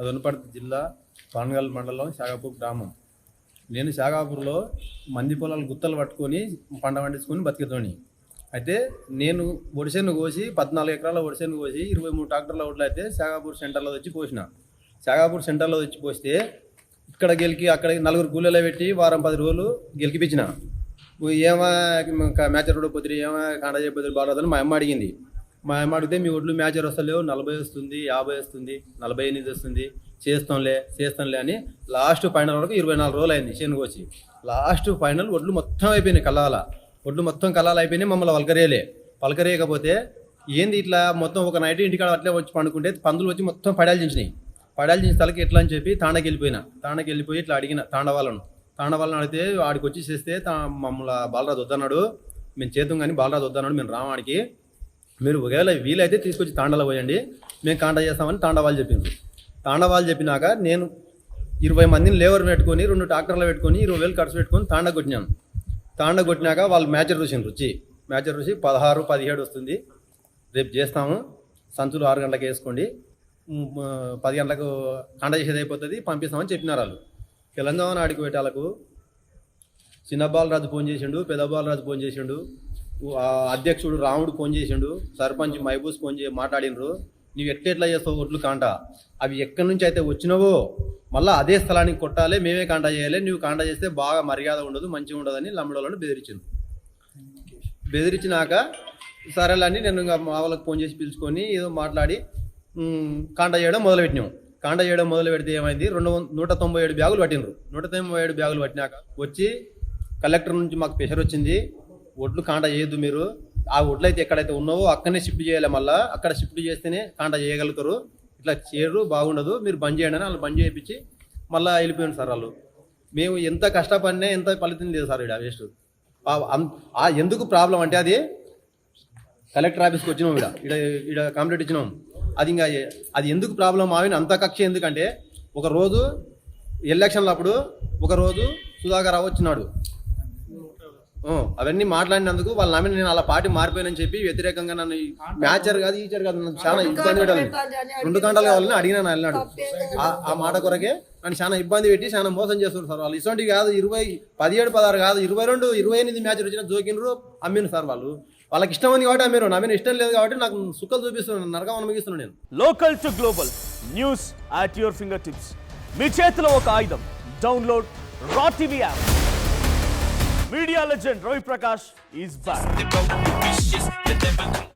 వనపర్తి జిల్లా పానగల్ మండలం శాఖాపూర్ గ్రామం. నేను శాఖాపూర్లో మంది పొలాలు గుత్తలు పట్టుకొని పంట పండించుకొని బతికేతోని. అయితే నేను ఒడిసేను కోసి 14 ఎకరాల ఒడిసేను కోసి 23 ట్రాక్టర్ల ఒడ్లు అయితే శాఖాపూర్ సెంటర్లో వచ్చి పోసిన. శాఖాపూర్ సెంటర్లో వచ్చి పోస్తే ఇక్కడ గెలికి అక్కడ 4 కూలీలో పెట్టి వారం 10 రోజులు గెలికిపించిన. ఏమో మ్యాచర్ కూడా పోతుంది, ఏమో కాండ చేయబోతుంది బాగాలేదని మా అమ్మ అడిగింది. మా అమ్మ అడిగితే మీ ఒడ్లు మ్యాచర్ వస్తలేవు, 40 వస్తుంది, 50 వస్తుంది, 48 వస్తుంది, చేస్తాంలే అని లాస్ట్ ఫైనల్ వరకు 24 రోజులు అయింది చేను కోసి. లాస్ట్ ఫైనల్ ఒడ్లు మొత్తం అయిపోయినాయి, ఒడ్లు మొత్తం కల్లాలు అయిపోయినాయి. మమ్మల్ని పలకరేయకపోతే ఏంది ఇట్లా మొత్తం ఒక నైట్ ఇంటికాడ అట్లే వచ్చి పండుకుంటే పందులు వచ్చి మొత్తం పడాల్చించినాయి. తలకి ఎట్లా అని చెప్పి తాండకి వెళ్ళిపోయి ఇట్లా అడిగిన తాండవాళ్ళని అడిగితే ఆడికి వచ్చి చేస్తే మమ్మల్ని బాలరాజు వద్దన్నాడు, మేము చేద్దాం కానీ బాలరాజు వద్దన్నాడు, మేము రామాడికి మీరు ఒకవేళ వీలైతే తీసుకొచ్చి తాండలో పోయండి, మేము కాంట చేస్తామని తాండవాళ్ళు చెప్పినాక నేను 20 మందిని లేబర్ పెట్టుకొని 2 ట్రాక్టర్లు పెట్టుకొని 20,000 ఖర్చు పెట్టుకొని తాండ కొట్టినాక వాళ్ళు మ్యాచర్ రుచి 16, 17 వస్తుంది, రేపు చేస్తాము, సంచులు 6 గంటలకు వేసుకోండి, 10 గంటలకు కాండ చేసేది అయిపోతుంది, పంపిస్తామని చెప్పినారు వాళ్ళు. తెలంగాణ ఆడికి పెట్టాలకు చిన్న బాలరాజు ఫోన్ చేసిండు, పెద్ద బాలరాజు ఫోన్ చేసిండు, అధ్యక్షుడు రాముడు ఫోన్ చేసిండు, సర్పంచ్ మహబూస్ ఫోన్ మాట్లాడినరు. నువ్వు ఎట్లా చేస్తావు ఒడ్లు కాంట, అవి ఎక్కడి నుంచి అయితే వచ్చినావో మళ్ళీ అదే స్థలానికి కొట్టాలి, మేమే కాంట చేయాలి, నువ్వు కాంట చేస్తే బాగా మర్యాద ఉండదు, మంచిగా ఉండదని లంబడోళ్ళని బెదిరించినాక సరేలని నేను ఇంకా మా వాళ్ళకి ఫోన్ చేసి పిలుచుకొని ఏదో మాట్లాడి కాంట చేయడం మొదలుపెట్టినాం. కాంట చేయడం మొదలు పెడితే ఏమైంది, 197 బ్యాగులు పట్టినరు. 197 బ్యాగులు పట్టినాక వచ్చి కలెక్టర్ నుంచి మాకు ప్రెషర్ వచ్చింది, ఒడ్లు కాంట చేయొద్దు, మీరు ఆ ఒడ్లు అయితే ఎక్కడైతే ఉన్నావో అక్కడనే షిఫ్ట్ చేయాలి, మళ్ళీ అక్కడ షిఫ్ట్ చేస్తేనే కాంట చేయగలుగుతారు, ఇట్లా చేయరు బాగుండదు, మీరు బంద్ చేయండి అని వాళ్ళు బంద్ చేయించి మళ్ళీ వెళ్ళిపోయాను సార్. వాళ్ళు మేము ఎంత కష్టపడినా ఎంత ఫలితం లేదు సార్. ఇక్కడ వేస్ట్ ఎందుకు ప్రాబ్లం అంటే అది కలెక్టర్ ఆఫీస్కి వచ్చినాం, ఇక్కడ కంప్లైంట్ ఇచ్చినాం. అది ఎందుకు ప్రాబ్లం ఆవిన అంత కక్ష ఎందుకంటే ఒకరోజు ఎలక్షన్లు అప్పుడు ఒకరోజు సుధాకర్ రావు వచ్చినాడు, అవన్నీ మాట్లాడినందుకు వాళ్ళ నమ్మి నేను అలా పార్టీ మారిపోయానని చెప్పి వ్యతిరేకంగా నన్ను మ్యాచర్ కాదు ఈచర్ కాదు నన్ను చాలా ఇబ్బంది పెట్టాలి, 2 గంటలు కావాలని అడిగినా వెళ్ళినాడు. ఆ మాట కొరకే నన్ను చాలా ఇబ్బంది పెట్టి చాలా మోసం చేస్తున్నారు సార్ వాళ్ళు. ఇటువంటి కాదు 17, 16 కాదు 22, 28 మ్యాచ్లు వచ్చిన జోకినరు అమ్మిను సార్. వాళ్ళకి ఇష్టం ఉంది కాబట్టి అమ్మారు, నా మీద ఇష్టం లేదు కాబట్టి నాకు సుఖాలు చూపిస్తున్నాను, నరకం అనుభవిస్తున్నాను నేను. Local to global news at your fingertips, మీ చేతిలో ఒక ఆయుధం. Download Raa TV app. Media legend Ravi Prakash is back.